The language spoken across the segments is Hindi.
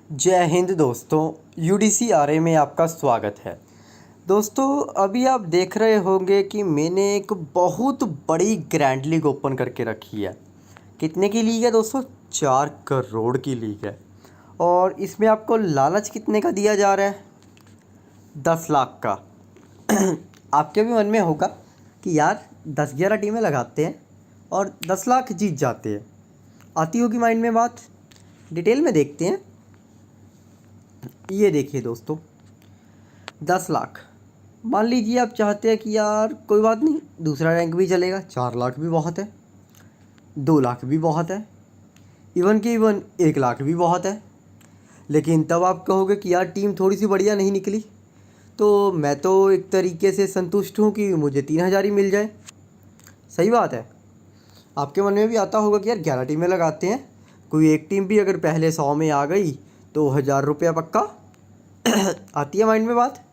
जय हिंद दोस्तों। UDCRA में आपका स्वागत है। दोस्तों अभी आप देख रहे होंगे कि मैंने एक बहुत बड़ी ग्रैंड लीग ओपन करके रखी है। कितने की लीग है दोस्तों? 4 करोड़ की लीग है। और इसमें आपको लालच कितने का दिया जा रहा है? 10 लाख का। आपके भी मन में होगा कि यार 10-11 टीमें लगाते हैं और 10 लाख जीत जाते हैं। आती होगी माइंड में बात। डिटेल में देखते हैं। ये देखिए दोस्तों, 10 लाख। मान लीजिए आप चाहते हैं कि यार कोई बात नहीं, दूसरा रैंक भी चलेगा, 4 लाख भी बहुत है, 2 लाख भी बहुत है, इवन 1 लाख भी बहुत है। लेकिन तब आप कहोगे कि यार टीम थोड़ी सी बढ़िया नहीं निकली, तो मैं तो एक तरीके से संतुष्ट हूँ कि मुझे 3,000 ही मिल जाए। सही बात है। आपके मन में भी आता होगा कि यार 11 टीमें लगाते हैं, कोई एक टीम भी अगर पहले 100 में आ गई तो 1,000 रुपया पक्का। आती है माइंड में बात।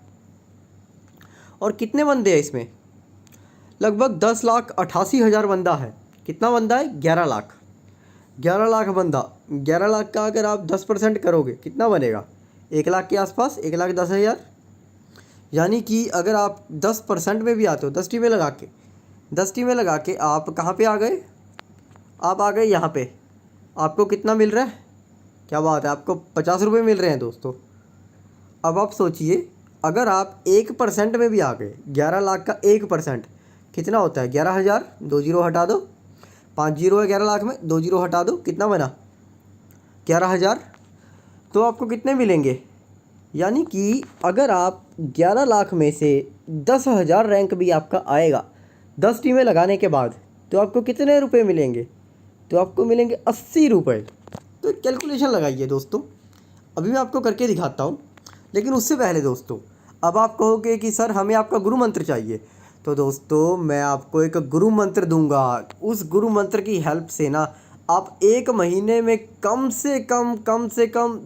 और कितने बंदे हैं इसमें? लगभग 10,88,000 बंदा है। कितना बंदा है? 11 लाख। 11 लाख बंदा। 11 लाख का अगर आप 10% करोगे कितना बनेगा? 1 लाख के आसपास, 1,10,000। यानी कि अगर आप 10% में भी आते हो, 10 टीमें लगा के, 10 टीमें लगा के आप कहाँ पे आ गए? आप आ गए यहाँ पे। आपको कितना मिल रहा है? क्या बात है, आपको 50 रुपये मिल रहे हैं दोस्तों। अब आप सोचिए, अगर आप 1% में भी आ गए, 11 लाख का 1% कितना होता है? 11,000। 2 जीरो हटा दो, 5 जीरो है 11 लाख में, 2 जीरो हटा दो, कितना बना? 11,000। तो आपको कितने मिलेंगे? यानी कि अगर आप 11 लाख में से 10,000 रैंक भी आपका आएगा 10 टीमें लगाने के बाद, तो आपको कितने रुपए मिलेंगे? तो आपको मिलेंगे 80 रुपये। तो कैलकुलेशन लगाइए दोस्तों, अभी मैं आपको करके दिखाता हूँ। लेकिन उससे पहले दोस्तों, अब आप कहोगे कि सर हमें आपका गुरु मंत्र चाहिए, तो दोस्तों मैं आपको एक गुरु मंत्र दूंगा। उस गुरु मंत्र की हेल्प से ना आप 1 महीने में कम से कम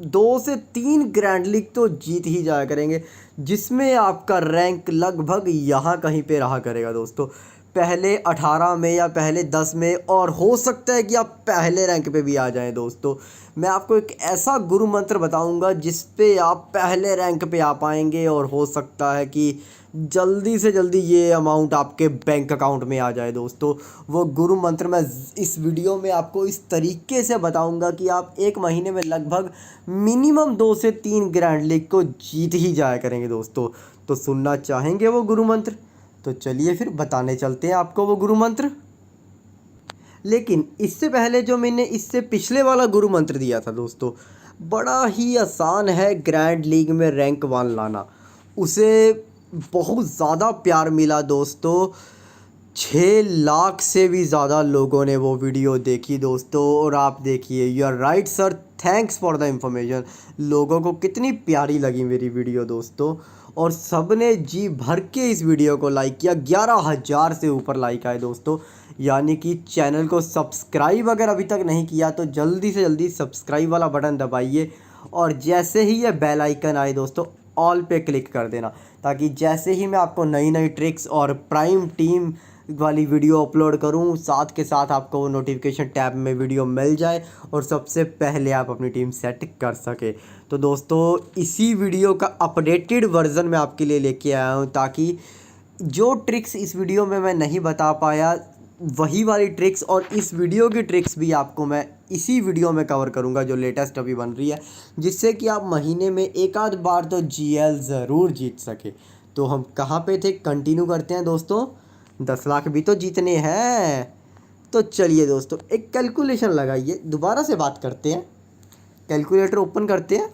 2 से 3 ग्रैंड लीग तो जीत ही जाया करेंगे, जिसमें आपका रैंक लगभग यहाँ कहीं पे रहा करेगा दोस्तों। पहले 18 में या पहले 10 में, और हो सकता है कि आप पहले रैंक पे भी आ जाएं दोस्तों। मैं आपको एक ऐसा गुरु मंत्र बताऊंगा जिस पे आप पहले रैंक पे आ पाएंगे, और हो सकता है कि जल्दी से जल्दी ये अमाउंट आपके बैंक अकाउंट में आ जाए दोस्तों। वो गुरु मंत्र मैं इस वीडियो में आपको इस तरीके से बताऊंगा कि आप 1 महीने में लगभग मिनिमम 2 से 3 ग्रैंड लीग को जीत ही जाया करेंगे दोस्तों। तो सुनना चाहेंगे वो गुरु मंत्र? तो चलिए फिर बताने चलते हैं आपको वो गुरु मंत्र। लेकिन इससे पहले जो मैंने इससे पिछले वाला गुरु मंत्र दिया था दोस्तों, बड़ा ही आसान है ग्रैंड लीग में रैंक 1 लाना। उसे बहुत ज़्यादा प्यार मिला दोस्तों। 6 लाख से भी ज़्यादा लोगों ने वो वीडियो देखी दोस्तों। और आप देखिए, you are right sir, thanks for the information. लोगों को कितनी प्यारी लगी मेरी वीडियो दोस्तों, और सब ने जी भर के इस वीडियो को लाइक किया। 11,000 से ऊपर लाइक आए दोस्तों। यानी कि चैनल को सब्सक्राइब अगर अभी तक नहीं किया तो जल्दी से जल्दी सब्सक्राइब वाला बटन दबाइए, और जैसे ही ये बेल आइकन आए दोस्तों, ऑल पे क्लिक कर देना, ताकि जैसे ही मैं आपको नई नई ट्रिक्स और प्राइम टीम वाली वीडियो अपलोड करूं, साथ के साथ आपको वो नोटिफिकेशन टैब में वीडियो मिल जाए और सबसे पहले आप अपनी टीम सेट कर सके। तो दोस्तों इसी वीडियो का अपडेटेड वर्ज़न मैं आपके लिए लेके आया हूं, ताकि जो ट्रिक्स इस वीडियो में मैं नहीं बता पाया, वही वाली ट्रिक्स और इस वीडियो की ट्रिक्स भी आपको मैं इसी वीडियो में कवर करूंगा जो लेटेस्ट अभी बन रही है, जिससे कि आप महीने में एक आध बार तो GL ज़रूर जीत सके। तो हम कहाँ पे थे? कंटिन्यू करते हैं दोस्तों। 10 लाख भी तो जीतने हैं। तो चलिए दोस्तों, एक कैलकुलेशन लगाइए। दोबारा से बात करते हैं, कैलकुलेटर ओपन करते हैं।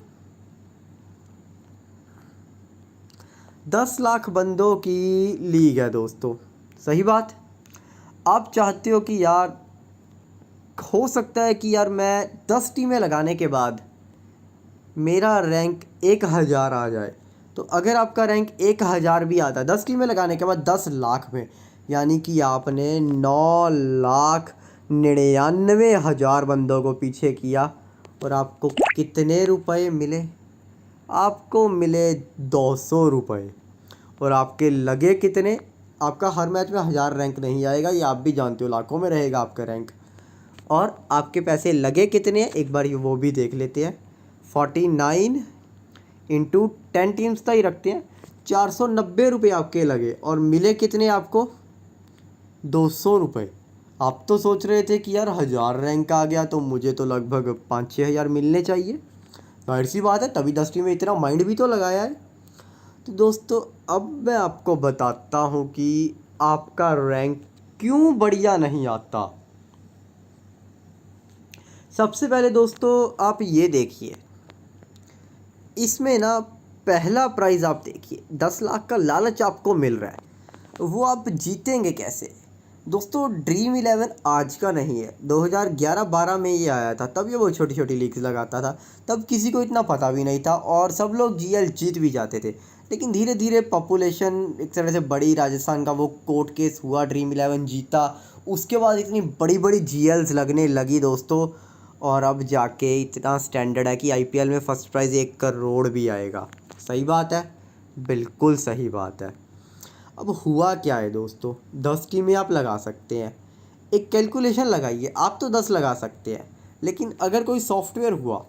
10 लाख बंदों की लीग है दोस्तों। सही बात। आप चाहते हो कि यार, हो सकता है कि यार मैं 10 टीमें लगाने के बाद मेरा रैंक 1,000 आ जाए। तो अगर आपका रैंक 1,000 भी आता है 10 टीमें लगाने के बाद 10 लाख में, यानी कि आपने 9,99,000 बंदों को पीछे किया, और आपको कितने रुपए मिले? आपको मिले 200 रुपये। और आपके लगे कितने? आपका हर मैच में 1,000 रैंक नहीं आएगा, ये आप भी जानते हो, लाखों में रहेगा आपका रैंक। और आपके पैसे लगे कितने हैं एक बार वो भी देख लेते हैं। 49 इंटू 10 टीम्स का ही रखते हैं, 490 रुपये आपके लगे और मिले कितने आपको, 200 रुपये। आप तो सोच रहे थे कि यार 1000 रैंक आ गया तो मुझे तो लगभग 5-6 हज़ार मिलने चाहिए, जाहिर सी बात है, तभी 10 टीम में इतना माइंड भी तो लगाया है। तो दोस्तों अब मैं आपको बताता हूँ कि आपका रैंक क्यों बढ़िया नहीं आता। सबसे पहले दोस्तों आप ये देखिए, इसमें ना पहला प्राइज़ आप देखिए, 10 लाख का लालच आपको मिल रहा है, वो आप जीतेंगे कैसे। दोस्तों ड्रीम 11 आज का नहीं है, 2011-12 में ये आया था, तब ये वो छोटी छोटी लीग्स लगाता था, तब किसी को इतना पता भी नहीं था और सब लोग जीएल जीत भी जाते थे। लेकिन धीरे धीरे पॉपुलेशन एक तरह से बड़ी, राजस्थान का वो कोर्ट केस हुआ, ड्रीम 11 जीता, उसके बाद इतनी बड़ी बड़ी जीएल्स लगने लगी दोस्तों, और अब जाके इतना स्टैंडर्ड है कि आईपीएल में फ़र्स्ट प्राइज़ 1 करोड़ भी आएगा। सही बात है, बिल्कुल सही बात है। अब हुआ क्या है दोस्तों, 10 टीमें आप लगा सकते हैं, एक कैलकुलेशन लगाइए, आप तो 10 लगा सकते हैं, लेकिन अगर कोई सॉफ्टवेयर हुआ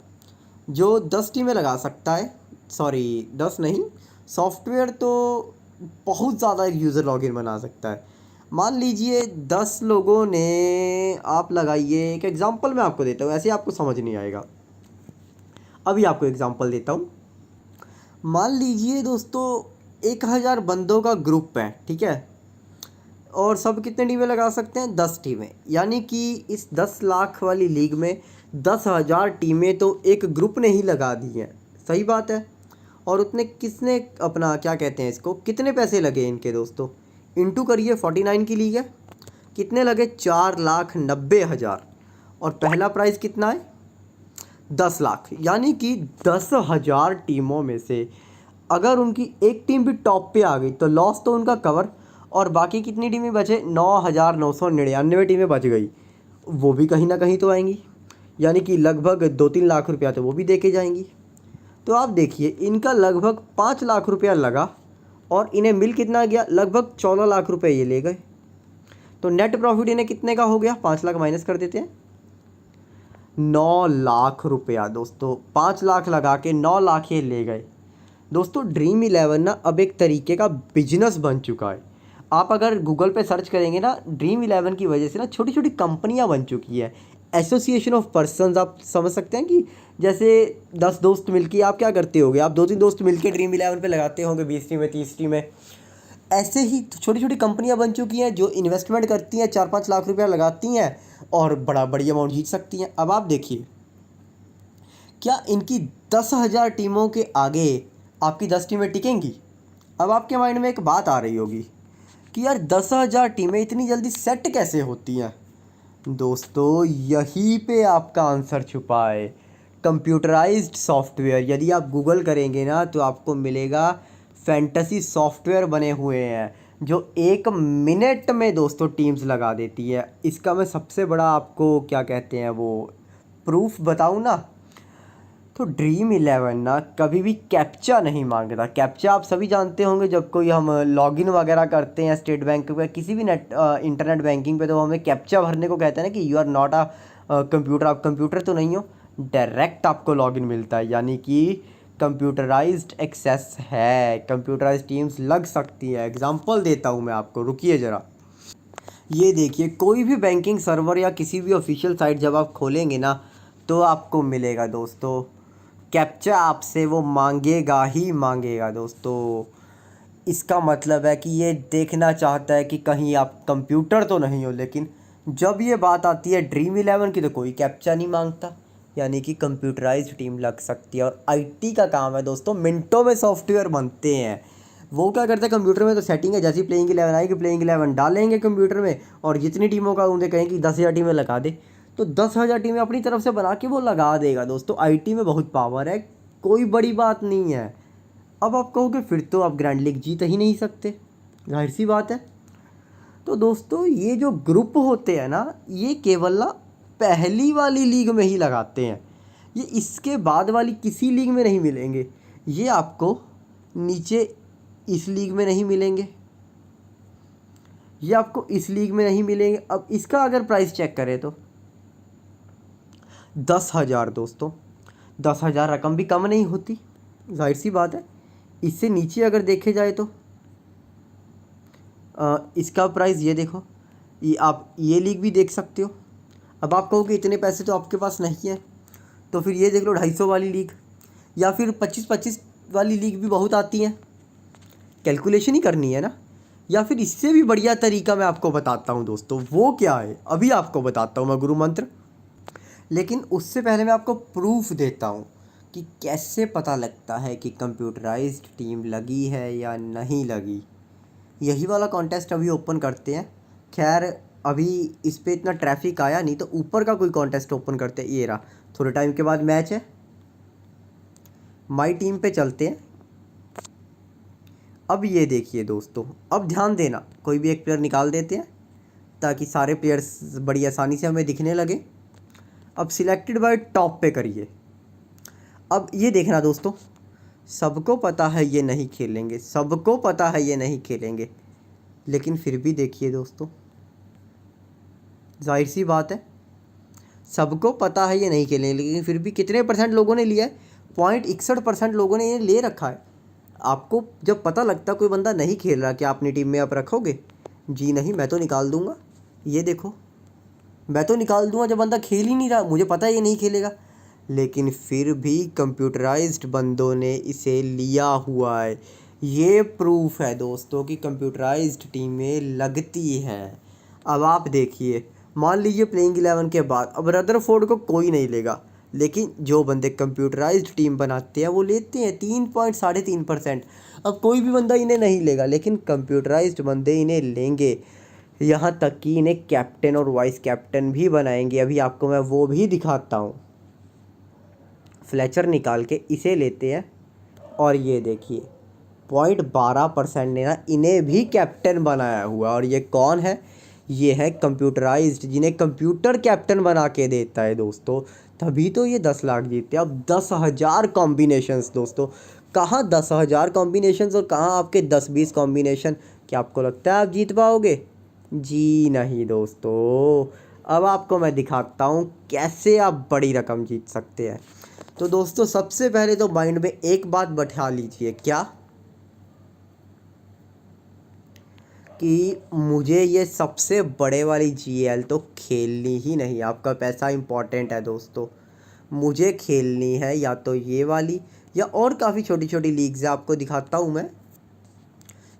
जो 10 टीमें लगा सकता है, सॉरी 10 नहीं, सॉफ्टवेयर तो बहुत ज़्यादा एक यूज़र लॉगिन बना सकता है। मान लीजिए 10 लोगों ने, आप लगाइए, एक एग्ज़ाम्पल मैं आपको देता हूँ, ऐसे आपको समझ नहीं आएगा, अभी आपको एग्ज़ाम्पल देता हूँ। मान लीजिए दोस्तों 1000 बंदों का ग्रुप है, ठीक है, और सब कितने टीमें लगा सकते हैं, 10 टीमें, यानी कि इस 10 लाख वाली लीग में 10,000 टीमें तो एक ग्रुप ने ही लगा दी हैं। सही बात है। और उतने किसने अपना क्या कहते हैं इसको, कितने पैसे लगे इनके दोस्तों, इंटू करिए, 49 की लीग है, कितने लगे, 4,90,000, और पहला प्राइज़ कितना है, 10 लाख। यानी कि 10,000 टीमों में से अगर उनकी एक टीम भी टॉप पे आ गई तो लॉस तो उनका कवर, और बाकी कितनी टीमें बचे, 9,999 टीमें बच गई, वो भी कहीं ना कहीं तो आएंगी, यानी कि लगभग 2-3 लाख रुपया तो वो भी दे के जाएंगी। तो आप देखिए इनका लगभग 5 लाख रुपया लगा और इन्हें मिल कितना गया, लगभग 14 लाख रुपये ये ले गए। तो नेट प्रॉफिट इन्हें कितने का हो गया, 5 लाख माइनस कर देते हैं, 9 लाख रुपया दोस्तों, 5 लाख लगा के 9 लाख ये ले गए। दोस्तों ड्रीम 11 ना अब एक तरीके का बिजनेस बन चुका है। आप अगर गूगल पे सर्च करेंगे ना, ड्रीम 11 की वजह से ना छोटी छोटी कंपनियां बन चुकी है, एसोसिएशन ऑफ पर्सन्स, आप समझ सकते हैं कि जैसे 10 दोस्त मिलके आप क्या करते होगे, आप 2-3 दोस्त मिलके ड्रीम 11 पे लगाते होंगे, 20 टीमें 30 टीमें, ऐसे ही छोटी छोटी कंपनियां बन चुकी हैं जो इन्वेस्टमेंट करती हैं, 4-5 लाख रुपया लगाती हैं और बड़ा बड़ी अमाउंट जीत सकती हैं। अब आप देखिए क्या इनकी 10,000 टीमों के आगे आपकी 10 टीमें टिकेंगी। अब आपके माइंड में एक बात आ रही होगी कि यार 10,000 टीमें इतनी जल्दी सेट कैसे होती हैं। दोस्तों यहीं पे आपका आंसर छुपा है, कंप्यूटराइज्ड सॉफ्टवेयर। यदि आप गूगल करेंगे ना तो आपको मिलेगा फैंटेसी सॉफ्टवेयर बने हुए हैं जो 1 मिनट में दोस्तों टीम्स लगा देती है। इसका मैं सबसे बड़ा आपको क्या कहते हैं वो प्रूफ बताऊं ना, तो ड्रीम 11 ना कभी भी कैप्चा नहीं मांगता। कैप्चा आप सभी जानते होंगे, जब कोई हम लॉगिन वगैरह करते हैं स्टेट बैंक पे, किसी भी इंटरनेट बैंकिंग पे, तो हमें कैप्चा भरने को कहते हैं ना कि you are not a computer, आप कंप्यूटर तो नहीं हो, डायरेक्ट आपको लॉगिन मिलता है, यानी कि कंप्यूटराइज्ड एक्सेस है, कंप्यूटराइज्ड टीम्स लग सकती है। एग्जांपल देता हूँ मैं आपको, रुकिए ज़रा। ये देखिए कोई भी बैंकिंग सर्वर या किसी भी ऑफिशियल साइट जब आप खोलेंगे ना तो आपको मिलेगा दोस्तों कैप्चा, आपसे वो मांगेगा ही मांगेगा दोस्तों। इसका मतलब है कि ये देखना चाहता है कि कहीं आप कंप्यूटर तो नहीं हो। लेकिन जब ये बात आती है ड्रीम 11 की तो कोई कैप्चा नहीं मांगता, यानी कि कंप्यूटराइज्ड टीम लग सकती है। और आईटी का काम है दोस्तों, मिनटों में सॉफ्टवेयर बनते हैं। वो क्या करते हैं, कंप्यूटर में तो सेटिंग है, जैसी प्लेइंग 11 आएगी प्लेइंग 11 डालेंगे कंप्यूटर में, और जितनी टीमों का उन्हें कहें कि 10,000 टीमें लगा दे तो 10,000 टीमें अपनी तरफ से बना के वो लगा देगा। दोस्तों आईटी में बहुत पावर है, कोई बड़ी बात नहीं है। अब आप कहोगे फिर तो आप ग्रैंड लीग जीत ही नहीं सकते, जाहिर सी बात है। तो दोस्तों ये जो ग्रुप होते हैं ना, ये केवल ना पहली वाली लीग में ही लगाते हैं, ये इसके बाद वाली किसी लीग में नहीं मिलेंगे। ये आपको नीचे इस लीग में नहीं मिलेंगे, ये आपको इस लीग में नहीं मिलेंगे। अब इसका अगर प्राइस चेक करें तो 10,000 दोस्तों, 10,000 रकम भी कम नहीं होती, जाहिर सी बात है। इससे नीचे अगर देखे जाए तो इसका प्राइस ये देखो, ये आप ये लीग भी देख सकते हो। अब आप कहोगे इतने पैसे तो आपके पास नहीं है, तो फिर ये देख लो 250 वाली लीग, या फिर 25-25 वाली लीग भी बहुत आती हैं। कैलकुलेशन ही करनी है ना। या फिर इससे भी बढ़िया तरीका मैं आपको बताता हूँ दोस्तों, वो क्या है अभी आपको बताता हूँ मैं, गुरु मंत्र। लेकिन उससे पहले मैं आपको प्रूफ देता हूँ कि कैसे पता लगता है कि कंप्यूटराइज्ड टीम लगी है या नहीं लगी। यही वाला कॉन्टेस्ट अभी ओपन करते हैं। खैर अभी इस पे इतना ट्रैफिक आया नहीं, तो ऊपर का कोई कॉन्टेस्ट ओपन करते हैं। ये रहा, थोड़े टाइम के बाद मैच है। माई टीम पे चलते हैं। अब ये देखिए दोस्तों, अब ध्यान देना, कोई भी एक प्लेयर निकाल देते हैं ताकि सारे प्लेयर्स बड़ी आसानी से हमें दिखने लगे। अब सिलेक्टेड बाय टॉप पे करिए। अब ये देखना दोस्तों, सबको पता है ये नहीं खेलेंगे, सबको पता है ये नहीं खेलेंगे, लेकिन फिर भी देखिए दोस्तों, जाहिर सी बात है सबको पता है ये नहीं खेलेंगे, लेकिन फिर भी कितने परसेंट लोगों ने लिया है? 0.61% लोगों ने ये ले रखा है। आपको जब पता लगता कोई बंदा नहीं खेल रहा, क्या अपनी टीम में आप रखोगे? जी नहीं, मैं तो निकाल दूंगा। ये देखो, मैं तो निकाल दूंगा जब बंदा खेल ही नहीं रहा, मुझे पता है ये नहीं खेलेगा। लेकिन फिर भी कंप्यूटराइज्ड बंदों ने इसे लिया हुआ है। ये प्रूफ है दोस्तों कि कंप्यूटराइज्ड टीमें लगती हैं। अब आप देखिए, मान लीजिए प्लेइंग 11 के बाद अब रदरफोर्ड को कोई नहीं लेगा, लेकिन जो बंदे कंप्यूटराइज्ड टीम बनाते हैं वो लेते हैं 3.3%। अब कोई भी बंदा इन्हें नहीं लेगा, लेकिन कंप्यूटराइज्ड बंदे इन्हें लेंगे। यहाँ तक कि इन्हें कैप्टन और वाइस कैप्टन भी बनाएंगे। अभी आपको मैं वो भी दिखाता हूँ। फ्लेचर निकाल के इसे लेते हैं, और ये देखिए 0.12% ने ना इन्हें भी कैप्टन बनाया हुआ। और ये कौन है? ये है कंप्यूटराइज्ड, जिन्हें कंप्यूटर कैप्टन बना के देता है दोस्तों, तभी तो ये 10 लाख जीतते हैं। अब 10,000 कॉम्बिनेशंस दोस्तों, कहाँ 10,000 कॉम्बिनेशंस और कहाँ आपके 10-20 कॉम्बिनेशन। क्या आपको लगता है आप जीत पाओगे? जी नहीं दोस्तों। अब आपको मैं दिखाता हूँ कैसे आप बड़ी रकम जीत सकते हैं। तो दोस्तों सबसे पहले तो माइंड में एक बात बैठा लीजिए, क्या कि मुझे ये सबसे बड़े वाली जीएल तो खेलनी ही नहीं। आपका पैसा इंपॉर्टेंट है दोस्तों, मुझे खेलनी है या तो ये वाली या और काफ़ी छोटी छोटी लीग्स है, आपको दिखाता हूँ मैं।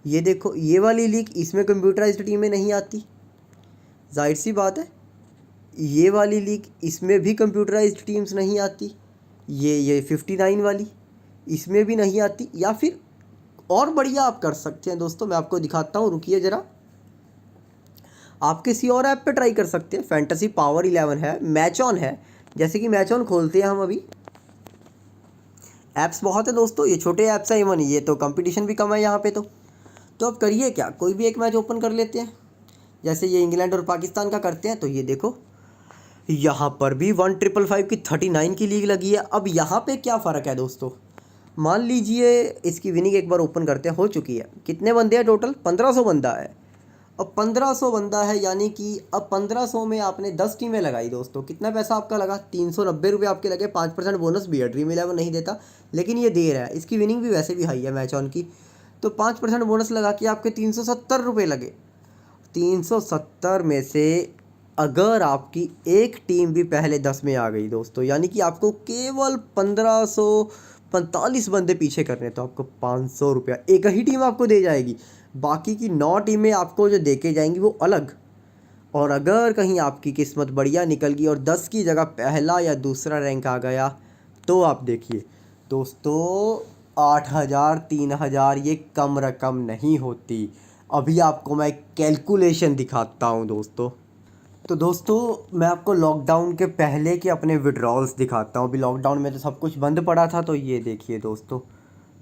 ये देखो, ये वाली लीग, इसमें कंप्यूटराइज्ड टीमें नहीं आती, जाहिर सी बात है। ये वाली लीग, इसमें भी कंप्यूटराइज्ड टीम्स नहीं आती। ये 59 वाली, इसमें भी नहीं आती। या फिर और बढ़िया आप कर सकते हैं दोस्तों, मैं आपको दिखाता हूँ, रुकिए ज़रा। आप किसी और ऐप पे ट्राई कर सकते हैं। फैंटेसी पावर 11 है, मैच ऑन है। जैसे कि मैच ऑन खोलते हैं हम अभी। ऐप्स बहुत है दोस्तों, ये छोटे ऐप्स हैं इवन, ये तो कंपटीशन भी कम है यहाँ पे। तो अब करिए क्या, कोई भी एक मैच ओपन कर लेते हैं। जैसे ये इंग्लैंड और पाकिस्तान का करते हैं, तो ये देखो यहाँ पर भी 1,555 की 39 की लीग लगी है। अब यहाँ पे क्या फ़र्क है दोस्तों, मान लीजिए इसकी विनिंग एक बार ओपन करते हैं, हो चुकी है। कितने बंदे हैं टोटल? 1500 बंदा है। अब 1500 बंदा है, यानी कि अब 1500 में आपने 10 टीमें लगाई दोस्तों, कितना पैसा आपका लगा? 390 रुपये आपके लगे। 5% बोनस भी है, ड्रीम 11 नहीं देता, लेकिन ये दे रहा है। इसकी विनिंग भी वैसे भी हाई है मैच ऑन की, तो 5% बोनस लगा के आपके 370 रुपये लगे। 370 में से अगर आपकी एक टीम भी पहले 10 में आ गई दोस्तों, यानी कि आपको केवल 1545 बंदे पीछे करने, तो आपको 500 रुपया एक ही टीम आपको दे जाएगी। बाकी की 9 टीमें आपको जो दे के जाएंगी वो अलग। और अगर कहीं आपकी किस्मत बढ़िया निकल गई और 10 की जगह पहला या दूसरा रैंक आ गया, तो आप देखिए दोस्तों 8,000 3,000 ये कम रकम नहीं होती। अभी आपको मैं कैलकुलेशन दिखाता हूँ दोस्तों। तो दोस्तों मैं आपको लॉकडाउन के पहले के अपने विड्रॉल्स दिखाता हूँ। अभी लॉकडाउन में तो सब कुछ बंद पड़ा था, तो ये देखिए दोस्तों,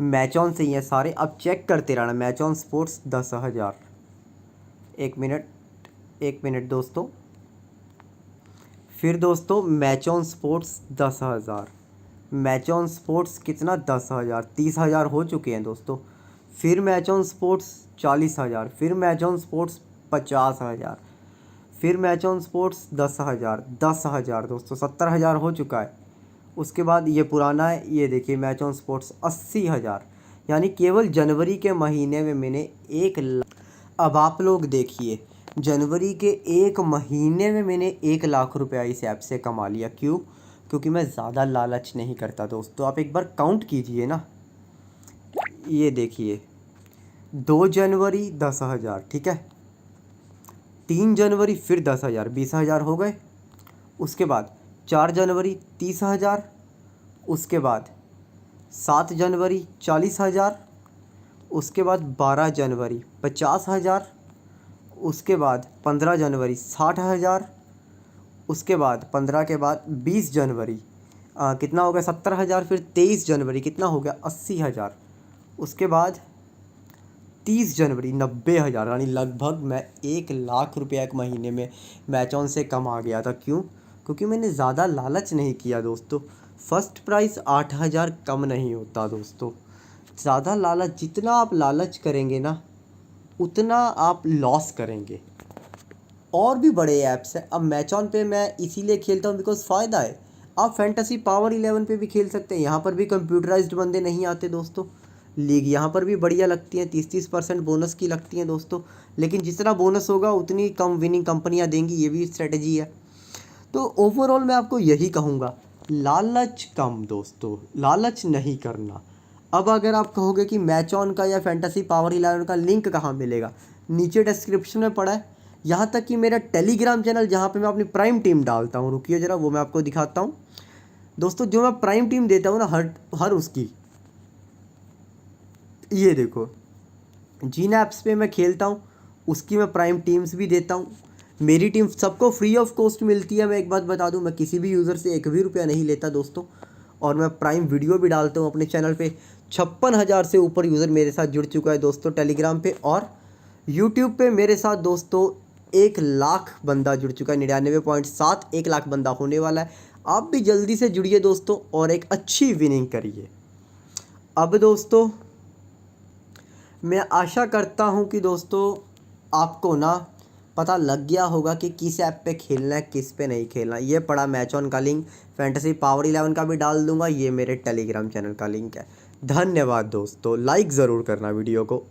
मैच ऑन से ही है सारे। अब चेक करते रहना। Match on sports 10,000। एक मिनट दोस्तों, फिर दोस्तों match on sports 10,000। Match on sports कितना? 10,000। 30,000 हो चुके हैं दोस्तों। फिर मैच ऑन स्पोर्ट्स 40,000। फिर मैच ऑन स्पोर्ट्स 50,000। फिर मैच ऑन स्पोर्ट्स 10,000। 10,000 दोस्तों, 70,000 हो चुका है। उसके बाद ये पुराना है, ये देखिए मैच ऑन स्पोर्ट्स 80,000, यानी केवल जनवरी के महीने में मैंने 1 लाख। अब आप लोग देखिए, जनवरी के 1 महीने में मैंने 1 लाख रुपया इस ऐप से कमा लिया। क्यों? क्योंकि मैं ज़्यादा लालच नहीं करता दोस्तों। आप एक बार काउंट कीजिए ना, ये देखिए 2 जनवरी 10,000, ठीक है, 3 जनवरी फिर 10,000, 20,000 हो गए। उसके बाद 4 जनवरी 30,000, उसके बाद 7 जनवरी 40,000, उसके बाद 12 जनवरी 50,000, उसके बाद 15 जनवरी 60,000, उसके बाद 15 के बाद 20 जनवरी कितना हो गया 70,000, फिर 23 जनवरी कितना हो गया 80,000, उसके बाद 30 जनवरी 90,000, यानी लगभग मैं 1 लाख रुपया एक महीने में मैच ऑन से कमा गया था। क्यों? क्योंकि मैंने ज़्यादा लालच नहीं किया दोस्तों। फर्स्ट प्राइस 8,000 कम नहीं होता दोस्तों। ज़्यादा लालच, जितना आप लालच करेंगे ना उतना आप लॉस करेंगे। और भी बड़े ऐप्स हैं। अब मैच ऑन पे मैं इसीलिए खेलता हूँ बिकॉज फ़ायदा है। आप फैंटेसी पावर 11 पे भी खेल सकते हैं, यहाँ पर भी कंप्यूटराइज्ड बंदे नहीं आते दोस्तों। लीग यहाँ पर भी बढ़िया लगती हैं, 30-30% बोनस की लगती हैं दोस्तों। लेकिन जितना बोनस होगा उतनी कम विनिंग कंपनियाँ देंगी, ये भी स्ट्रेटजी है। तो ओवरऑल मैं आपको यही कहूँगा, लालच कम दोस्तों, लालच नहीं करना। अब अगर आप कहोगे कि मैच ऑन का या फैंटेसी पावर 11 का लिंक कहाँ मिलेगा, नीचे डिस्क्रिप्शन में पड़ा है। यहाँ तक कि मेरा टेलीग्राम चैनल जहाँ पे मैं अपनी प्राइम टीम डालता हूँ, रुकिए ज़रा वो मैं आपको दिखाता हूँ दोस्तों। जो मैं प्राइम टीम देता हूँ ना हर उसकी, ये देखो जिन ऐप्स पे मैं खेलता हूँ उसकी मैं प्राइम टीम्स भी देता हूँ। मेरी टीम सबको फ्री ऑफ कॉस्ट मिलती है। मैं एक बात बता दूँ, मैं किसी भी यूज़र से 1 भी रुपया नहीं लेता दोस्तों। और मैं प्राइम वीडियो भी डालता हूँ अपने चैनल पे। 56,000 से ऊपर यूज़र मेरे साथ जुड़ चुका है दोस्तों टेलीग्राम पे। और यूट्यूब पे मेरे साथ दोस्तों 1 लाख बंदा जुड़ चुका है, 99.7 1 लाख बंदा होने वाला है। आप भी जल्दी से जुड़िए दोस्तों और एक अच्छी विनिंग करिए। अब दोस्तों मैं आशा करता हूँ कि दोस्तों आपको ना पता लग गया होगा कि किस ऐप पे खेलना है, किस पे नहीं खेलना। ये पड़ा मैच ऑन का लिंक, फैंटेसी पावर 11 का भी डाल दूंगा, ये मेरे टेलीग्राम चैनल का लिंक है। धन्यवाद दोस्तों, लाइक ज़रूर करना वीडियो को।